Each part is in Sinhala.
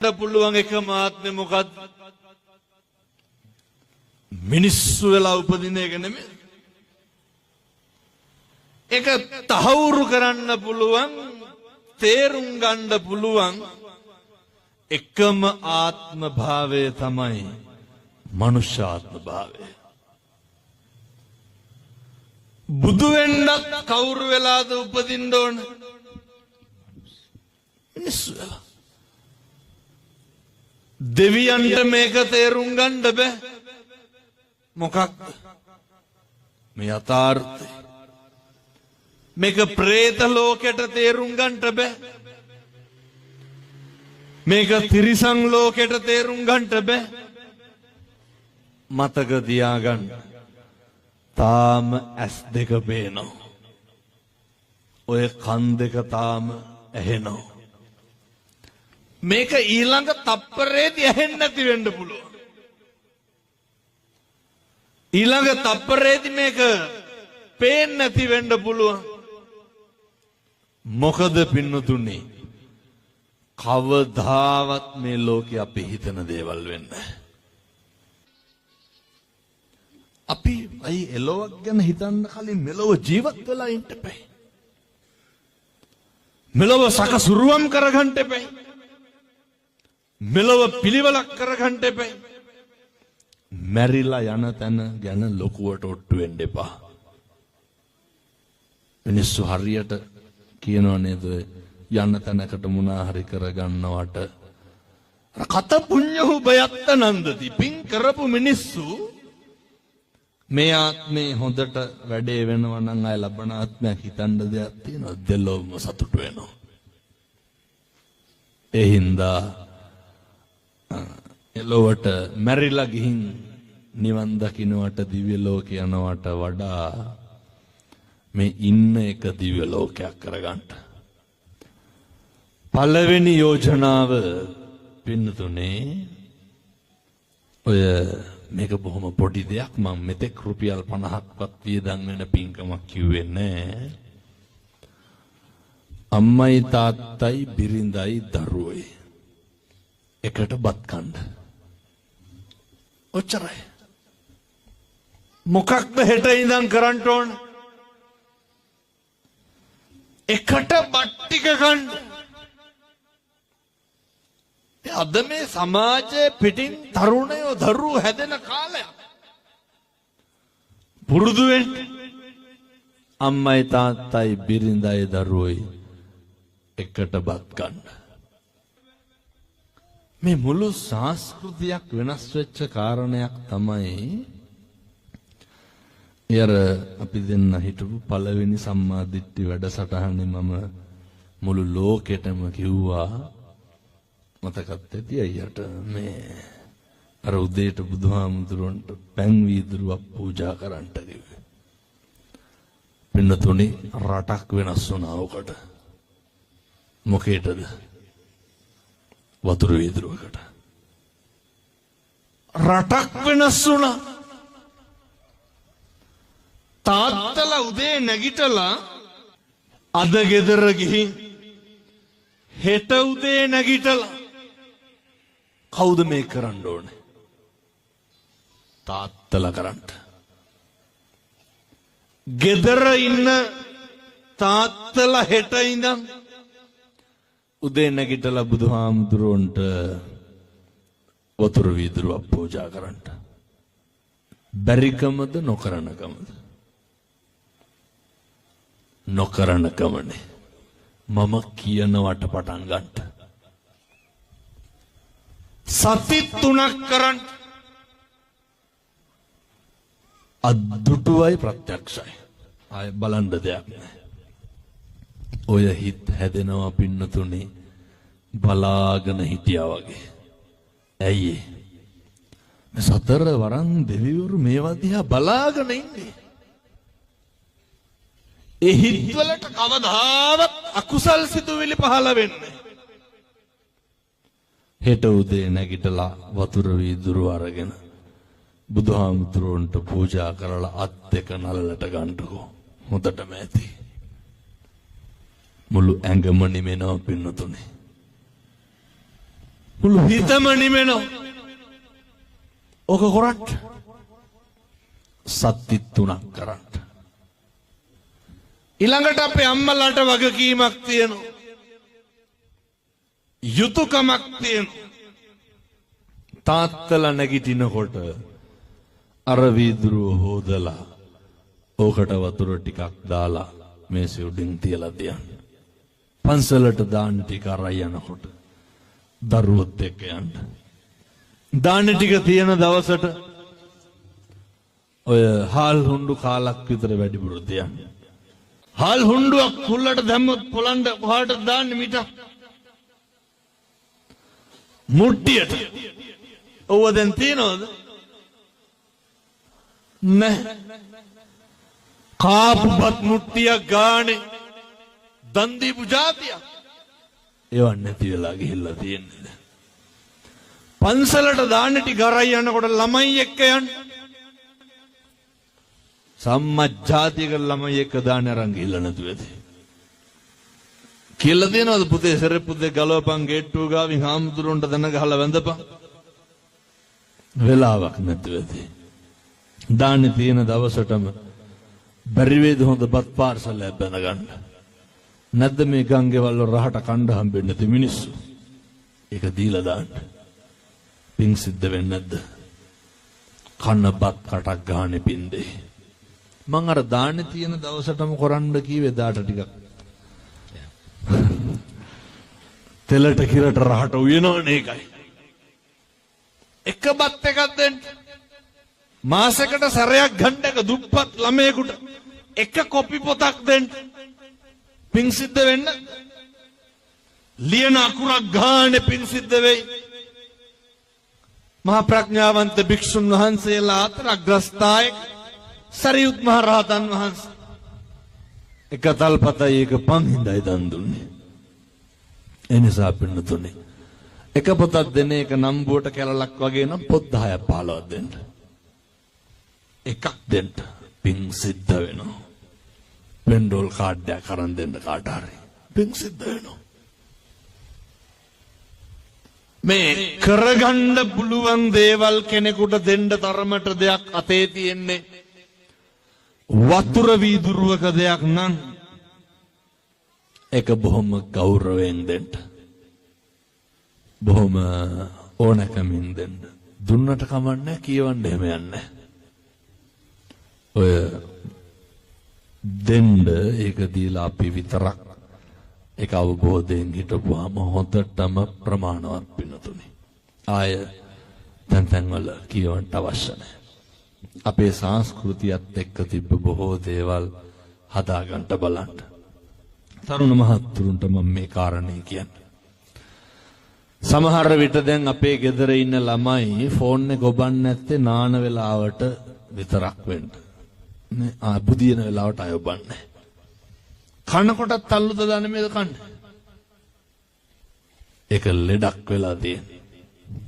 පුළුවන් එකම ආත්මෙ මොකක්ද? මිනිස්සු වෙලා උපදින එක නෙමෙයි. ඒක තහවුරු කරන්න පුළුවන්, තේරුම් ගන්න පුළුවන් එකම ආත්ම භාවය තමයි මනුෂ්‍ය ආත්ම භාවය. බුදු වෙන්නත් කවුරු වෙලාද උපදින්න ඕන? මිනිස්සු වෙලා. දෙවියන්ට මේක තේරුම් ගන්න බෑ. මොකක්ද මේ යථාර්ථය? මේක പ്രേත ලෝකෙට තේරුම් ගන්න බෑ. මේක තිරිසන් ලෝකෙට තේරුම් ගන්න බෑ. මතක තියාගන්න. තාම ඇස් දෙක පේනවා. ඔය කන් දෙක තාම ඇහෙනවා. මේක ඊළඟ තප්පරේදී ඇහෙන්නේ නැති වෙන්න පුළුවන්. ඊළඟ තප්පරේදී මේක පේන්නේ නැති වෙන්න පුළුවන්. මොකද පින්නතුනේ, කවදාවත් මේ ලෝකේ අපි හිතන දේවල් වෙන්නේ. අපි අයි එළොවක් ගැන හිතන්න කලින් මෙලොව ජීවත් වෙලා ඉන්න එපා. මෙලොව සකසුරුවම් කරගන්න එපා. මෙලොව පිළිවෙලක් කරගන්න එපා. මැරිලා යන තැන ගැන ලොකුවට ඔට්ටු වෙන්න එපා. මිනිස්සු හරියට කියනවා නේද, යන තැනකට මුණා හරි කරගන්නවට කත පුඤ්ඤහු බයත්ත නන්දති. පින් කරපු මිනිස්සු මේ ආත්මේ හොඳට වැඩේ වෙනවා නම් අය ලබන ආත්මයක් හිතන්න දෙයක් තියෙනවා. දෙලොවම සතුට වෙනවා. ඒ හින්දා එලොවට මැරිලා ගිහින් නිවන් දකින්නට දිව්‍ය ලෝක යනවට වඩා මේ ඉන්න එක දිව්‍ය ලෝකයක් කරගන්න. පළවෙනි යෝජනාව පින්නතුනේ, ඔය මේක බොහොම පොඩි දෙයක්. මම මෙතෙක් රුපියල් 50ක්වත් වියදම් වෙන පින්කමක් කිව්වේ නෑ. අම්මයි තාත්තයි බිරිඳයි දරුවෝයි එකට බත් කන්න. ඔච්චරයි. මොකක්ද හෙට ඉඳන් කරන්න ඕන? එකට බත් ටික ගන්න. අද මේ සමාජයේ පිටින් තරුණයෝ දරුවෝ හැදෙන කාලයක්. පුරුදු වෙන්න. අම්මයි තාත්තයි බිරිඳයි දරුවෝයි එකට බත් ගන්න. මේ මුළු සංස්කෘතියක් වෙනස් වෙච්ච කාරණයක් තමයි ඊයර අපි දෙන්න හිටපු පළවෙනි සම්මා දිට්ඨි වැඩසටහනේ මම මුළු ලෝකෙටම කිව්වා, මතකත් ඇති අයියට, මේ අර උදේට බුදුහාමුදුරන්ට පැන් වීදුරුවක් පූජා කරන්නට කිව්වේ. පින්නතුනේ රටක් වෙනස් වුණා ඔකට. මොකේටද? වතුර වීදුරුවකට. රටක් වෙනස් වුණා. තාත්තලා උදේ නැගිටලා අද ගෙදර ගිහින් හෙට උදේ නැගිටලා කවුද මේ කරන්න ඕනේ? තාත්තලා කරන්න. ගෙදර ඉන්න තාත්තලා හෙට ඉඳන් උදේ නැගිටලා බුදුහාමුදුරන්ට වතුර වීදුරුවක් පූජා කරන්න. බැරිකමද නොකරනකමද? නොකරනකමනේ. මම කියනවට පටන් ගන්න. සති 3ක් කරන්න. අද්දුටුවයි ප්‍රත්‍යක්ෂයි. ආය බලන්න දෙයක් නැහැ. ඔය හිත හැදෙනවා පින්නතුනේ බලාගෙන හිටියා වගේ. ඇයි මේ සතර වරන් දෙවිවරු මේවා දිහා බලාගෙන ඉන්නේ? ඒ හිත්වලට කවදාවත් අකුසල් සිතුවිලි පහළ වෙන්නේ. හෙට උදේ නැගිටලා වතුර වීදුරු අරගෙන බුදුහාමුදුරන්ට පූජා කරලා අත් දෙක නලලට ගන්නකෝ. හොඳටම ඇති. මුළු ඇඟම නිමෙනවා පින්නතුනේ. මුළු හිතම නිවෙනවා. ඕක කරත් සත්‍ය තුනක් කරන්න. ඊළඟට අපේ අම්මලාට වගකීමක් තියෙනවා. යුතුයකමක් තියෙනවා. තාත්තලා නැගිටිනකොට අර වීදුරුව හොදලා ඕකට වතුර ටිකක් දාලා මේසෙ උඩින් තියලා තියන්න. පන්සලට දාන්න ටික අරයි යනකොට දරුවොත් එක්ක යන්න. දාන්න ටික තියෙන දවසට ඔය හාල් හුණ්ඩු කාලක් විතර වැඩිපුර තියන්න. හාල් හුණ්ඩුවක් කුල්ලට දැම්මොත් පොළන්න කොහාට දාන්නේ මිට? මුට්ටියට. ඔව්ව දැන් තියනවද? නැහැ. කාපුපත් මුට්ටියක් ගානේ දන් දීපු જાතියක්. ඒවත් නැති වෙලා ගිහිල්ලා තියෙන්නේ. පන්සලට දාන්න ටික අරයි යනකොට ළමයි එක්ක යන්න. සම්මජ්ජාතික ළමයි එක්ක දාන්න අරන් ගිහිල්ලා නැතු වෙති. කියලා දෙනවද පුතේ සෙරෙප්පු දෙක ගලවපන් ගේට්ටුව ගාවින් හාමුදුරුවන්ට දන ගහලා වැඳපන්. වෙලාවක් නැතු වෙති. දාන්න තියෙන දවසටම බැරි වේද හොඳ බත් පාර්සලයක් බඳගන්න. නැද්ද මේ ගංගේවල් වල රහට කණ්ඩ හම්බෙන්නේ නැති මිනිස්සු? ඒක දීලා දාන්න. පිං සිද්ධ වෙන්නේ නැද්ද? කන්න බත් කටක් ගානේ පින්දේ. මං අර දාන්නේ තියෙන දවසටම කරන්න කීවේ දාට ටිකක්. තෙලට කිරට රහට උයනවනේ ඒකයි. එක බත් එකක් දෙන්න. මාසෙකට සැරයක් ගන්න එක දුප්පත් ළමයෙකුට එක කොපි පොතක් දෙන්න. පිං සිද්ධ වෙන්න. ලියන අකුරක් ගානේ පිං සිද්ධ වෙයි. මහා ප්‍රඥාවන්ත භික්ෂුන් වහන්සේලා අතර අග්‍රස්ථායක සරියුත් මහ රහතන් වහන්සේ එක තල්පතයි එක පන්හිඳයි දන් දුන්නේ. එනිසා පින්නතුනේ එක පොතක් දෙන එක නම්බුවට කැලලක් වගේ නම් පොත් 10ක් 15ක් දෙන්න. එකක් දෙන්න පිං සිද්ධ වෙනවා. පෙන්ඩෝල් කාඩ් එකක් අරන් දෙන්න කාට හරි පිං සිද්ධ වෙනවා. මේ කරගන්න පුළුවන් දේවල් කෙනෙකුට දෙන්න තරමට දෙයක් අතේ තියෙන්නේ වතුර වීදුරුවක දෙයක් නම් ඒක බොහොම ගෞරවයෙන් දෙන්න. බොහොම ඕනකමින් දෙන්න. දුන්නට කමන්නේ කියවන්න එහෙම යන්නේ. ඔය දෙන්න ඒක දීලා අපි විතරක් ඒක අවබෝධයෙන් හිටපුවාම හොඳටම ප්‍රමාණවත් පින්නතුනි. ආය තැන් වල කියවන්න අවශ්‍ය නැහැ. අපේ සංස්කෘතියත් එක්ක තිබ්බ බොහෝ දේවල් හදාගන්න බලන්න. තරුණ මහත්තුරුන්ට මම මේ කාරණේ කියන්නේ. සමහර විට දැන් අපේ ගෙදර ඉන්න ළමයි ෆෝන් එක ගොබන්නේ නැත්තේ නාන වෙලාවට විතරක් වෙන්න. නේ බුදින වෙලාවට අයොබන්නේ. කනකොටත් තල්ලුද දන්නේ කන්නේ. ඒක ලෙඩක් වෙලා තියෙන්නේ.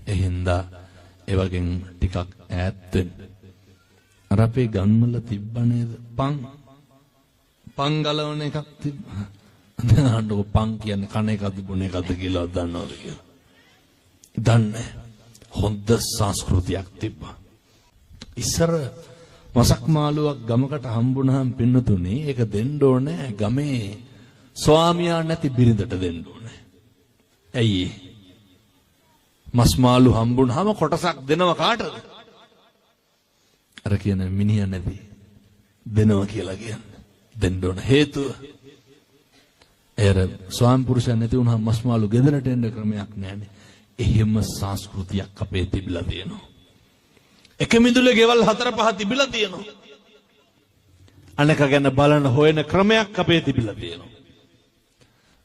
ඒ හින්දා ඒ වගේ ටිකක් ඈත් වෙන්න. අර අපේ ගම්වල තිබ්බ නේද පං ගලවන එකක් තිබ්බා. දැන් අහන්නකො පං කියන්නේ කන එකද බොන එකද කියලා දන්නවද කියලා. දන්නේ. හොඳ සංස්කෘතියක් තිබ්බා. ඉස්සර මසක් මාළුවක් ගමකට හම්බුනහම පින්නතුනේ ඒක දෙන්න ඕනේ ගමේ ස්වාමියා නැති බිරිඳට දෙන්න ඕනේ. ඇයි මස් මාළු හම්බුනහම කොටසක් දෙනව කාටද? අර කියන මිනිහා නැති දෙනවා කියලා කියන්නේ. දෙන්න ඕන හේතුව එර ස්වාමි පුරුෂයන් නැති වුණාම මස් මාළු ගෙදරට එන්න ක්‍රමයක් නැහැනේ. එහෙම සංස්කෘතියක් අපේ තිබිලා තියෙනවා. එක මිදුලේ ගෙවල් 4-5 තිබිලා තියෙනවා. අනක ගැන බලන හොයන ක්‍රමයක් අපේ තිබිලා තියෙනවා.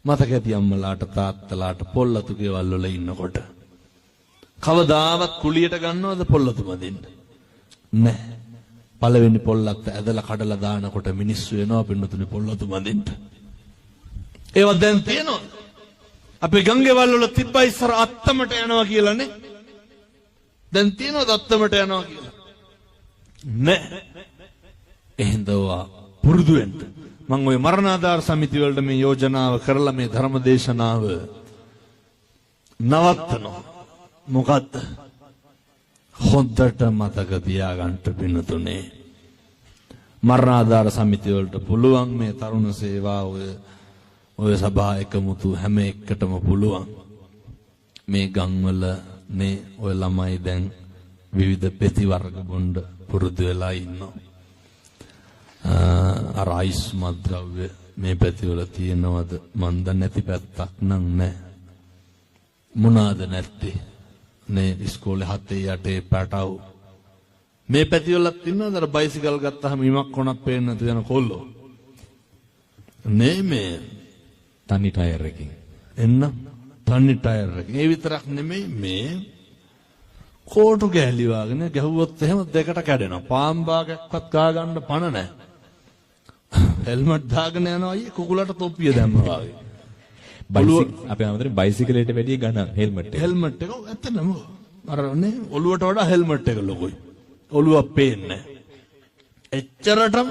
මතක ඇති අම්මලාට තාත්තලාට පොල්ලතු ගෙවල් වල ඉන්නකොට කවදාවත් කුලියට ගන්නවද පොල්ලතු මදින්න? නැහැ. පළවෙනි පොල්ලත් ඇදලා කඩලා දානකොට මිනිස්සු එනවා පින්නතුනි පොල්ලතු මදින්න. ඒවා දැන් තියෙනවා. අපේ ගංගේවල් වල තිබ්බා ඉස්සර අත්තමට යනවා කියලානේ. දැන් තියෙනවද අත්තමට යනවා කියලා? නෑ. එහෙන්දවා පුරුදු වෙන්න. මම ওই මරණාධාර සමිති වලට මේ යෝජනාව කරලා මේ ධර්ම දේශනාව නවත්තනවා. මොකද්ද? හොඳට මතක තියාගන්න පින්නතුනේ. මරණාධාර සමිතිය වලට පුළුවන් මේ තරුණ සේවා ඔය සභා එකමුතු හැම එකටම පුළුවන්. මේ ගම්වල නේ ඔය ළමයි දැන් විවිධ පෙති වර්ග බොණ්ඩ පුරුදු වෙලා ඉන්නවා. අර අයිස් මද්ද්‍රව්‍ය මේ පැතිවල තියෙනවද මන්ද නැති පැත්තක් නම් නැහැ. මොනවාද නැත්තේ? නේ ඉස්කෝලේ 7 8 පැටව මේ පැතිවලත් ඉන්නවද? අර බයිසිකල් ගත්තාම ඉමක් කොනක් පේන්න නැති යන කොල්ලෝ. නේ මේ තනි ටයර් එකකින් එන්න තනි ටයර් එකකින්. ඒ විතරක් නෙමෙයි මේ කෝටු ගැලි වාගෙන ගැහුවොත් එහෙම දෙකට කැඩෙනවා. පාම් භාගයක්වත් ගා ගන්න පණ නැහැ. හෙල්මට් දාගෙන යනවා අයියේ කුකුලට තොප්පිය දැම්මා වගේ. අපේ ආමතුනේ බයිසිකලයට වැඩිය ගණන් හෙල්මට් එක. හෙල්මට් එක ඇත්තටම අර නේ ඔළුවට වඩා හෙල්මට් එක ලොකුයි. ඔළුව පේන්නේ. එච්චරටම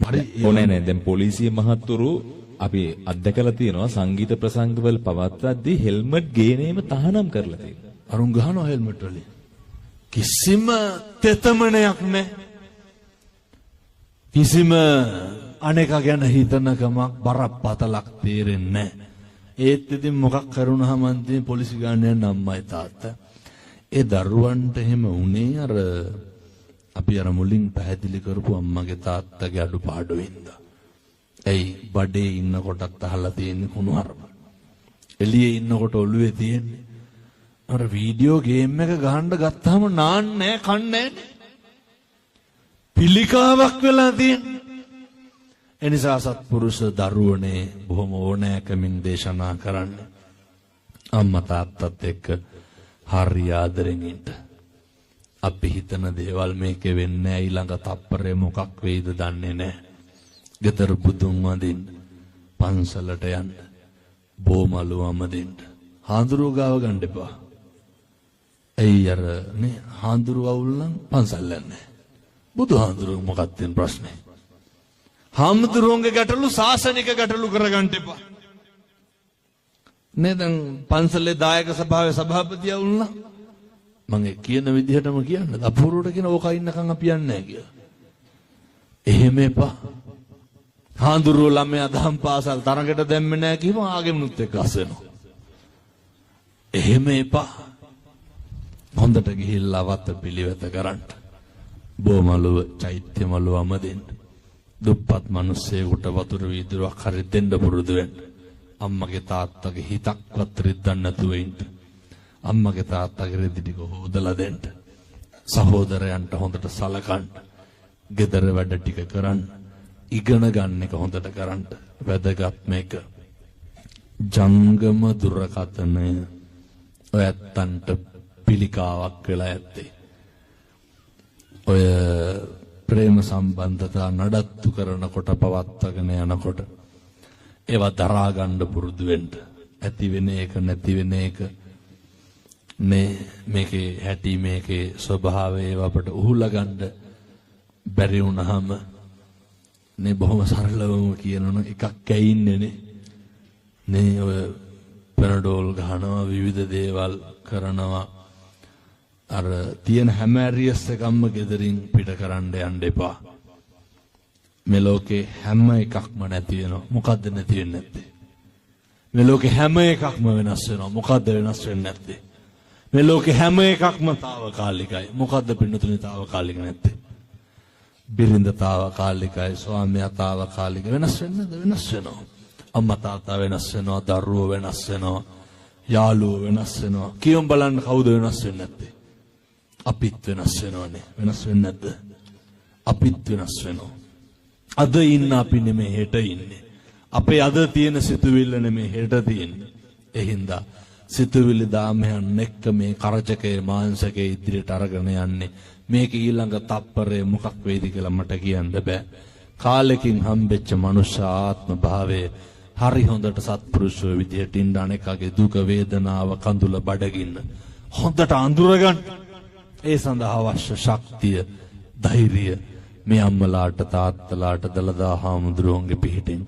හරි ඕනේ නෑ. දැන් පොලිසිය මහත්තුරු අපි අත්දැකලා තියෙනවා සංගීත ප්‍රසංගවල පවත්වද්දී හෙල්මට් ගේනේම තහනම් කරලා තියෙනවා. අරුන් ගහනවා හෙල්මට් වලින්. කිසිම තෙතමනයක් නැහැ. කිසිම අනේක ගැන හිතනකමක් බරපතලක් තේරෙන්නේ නැහැ. ඒත් ඉතින් මොකක් කරුණාම අන්තිම පොලිසි ගානට යන අම්මයි තාත්තා. ඒ දරුවන්ට එහෙම වුණේ අර අපි අර මුලින් පැහැදිලි කරපු අම්මගේ තාත්තගේ අඩුපාඩුවෙන්ද. එයි බඩේ ඉන්නකොටත් අහලා තියෙන්නේ කුණුහරුප. එළියේ ඉන්නකොට ඔළුවේ තියෙන්නේ අර වීඩියෝ ගේම් එක ගහන්න ගත්තාම නාන්නේ කන්නේ පිළිකාවක් වෙලා තියෙන්නේ. එනිසා සත්පුරුෂ දරුවනේ බොහොම ඕනෑකමින් දේශනා කරන්නේ අම්මා තාත්තත් එක්ක හරි ආදරෙන් ඉන්න. අපි හිතන දේවල් මේකේ වෙන්නේ නැහැ. ඊළඟ තප්පරේ මොකක් වෙයිද දන්නේ නැහැ. ගෙදර බුදුන් වඳින්න, පන්සලට යන්න, බෝමලු අමදින්න. හාඳුරුව ගාව ගන්න එපා. එයි අර නේ හාඳුරුව අවුල් නම් පන්සල් යන්නේ. බුදුහාඳුරුව මොකක්ද තියෙන ප්‍රශ්නේ? හාමුදුරුවන්ගේ ගැටලු සාසනික ගැටලු කරගන්න එපා. නේ දැන් පන්සලේ දායක සභාවේ සභාපතියා වුණා. මම කියන විදිහටම කියන්න. අපූර්වට කියන ඕක ඉන්නකම් අපි යන්නේ නැහැ කියලා. එහෙම එපා. හාමුදුරුවෝ ළමයා දහම් පාසල් තරඟට දැම්මේ නැහැ කිව්වම ආගෙමනුත් එක්ක අසෙනවා. එහෙම එපා. හොඳට ගිහිල්ලා වත පිළිවෙත කරන්න. බොමලුව චෛත්‍ය මලුවම දෙන්න. දුප්පත් මිනිස්සෙකුට වතුර වීදුරුවක් හරි දෙන්න පුරුදු වෙන්න. අම්මගේ තාත්තගේ හිතක්වත් රිද්දන්න නැතුව ඉන්න. අම්මගේ තාත්තගේ රෙදි ටික හොදලා දෙන්න. සහෝදරයන්ට හොඳට සලකන්න. ගෙදර වැඩ ටික කරන්න. ඉගෙන ගන්න එක හොඳට කරන්න. වැදගත් මේක. ජංගම දුරකථනය ඔය ඇත්තන්ට පිළිකාවක් වෙලා ඇත්තේ. ඔය ප්‍රේම සම්බන්ධතා නඩත්තු කරනකොට පවත්වාගෙන යනකොට ඒවා දරා ගන්න පුරුදු වෙන්න. ඇති වෙන එක නැති වෙන එක මේ මේකේ හැටි මේකේ ස්වභාවය ඒවා අපට උහුලා ගන්න බැරි වුණාම නේ බොහොම සරලවම කියනවනම් එකක් ඇයින්නේ නේ ඔය පැනඩෝල් ගහනවා විවිධ දේවල් කරනවා. අර තියෙන හැම ඇරියස් එකක්ම ගෙදරින් පිට කරන්න යන්න එපා. මේ ලෝකේ හැම එකක්ම නැති වෙනවා. මොකද්ද නැති වෙන්නේ නැත්තේ? මේ ලෝකේ හැම එකක්ම වෙනස් වෙනවා. මොකද්ද වෙනස් වෙන්නේ නැත්තේ? මේ ලෝකේ හැම එකක්ම తాවකාලිකයි. මොකද්ද පින්නතුනේ తాවකාලික නැත්තේ? බිරිඳ తాවකාලිකයි, ස්වාමියා తాවකාලික. වෙනස් වෙන්නද? වෙනස් වෙනවා. අම්මා තාත්තා වෙනස් වෙනවා, දරුවෝ වෙනස් වෙනවා, යාළුවෝ වෙනස් වෙනවා. කියොම් බලන්න කවුද වෙනස් වෙන්නේ නැත්තේ? අපිත් වෙනස් වෙනවනේ. වෙනස් වෙන්නේ නැද්ද? අපිත් වෙනස් වෙනවා. අද ඉන්න අපි නෙමෙයි හෙට ඉන්නේ. අපේ අද තියෙන සිතුවිල්ල නෙමෙයි හෙට තියෙන්නේ. ඒ හින්දා සිතුවිලි දාමයන් එක්ක මේ කරචකේ මාංශකේ ඉදිරියට අරගෙන යන්නේ. මේක ඊළඟ තප්පරේ මොකක් වෙයිද කියලා මට කියන්න බෑ. කාලෙකින් හම්බෙච්ච මනුෂ්‍ය ආත්ම භාවයේ හරි හොඳට සත්පුරුෂෝ විදියට ඉන්න අනේකගේ දුක වේදනාව කඳුල බඩගින්න හොඳට අඳුරගන්න. ඒ සඳහා අවශ්‍ය ශක්තිය ධෛර්යය මේ අම්මලාට තාත්තලාට දලදා හාමුදුරුවන්ගේ පිහිටින්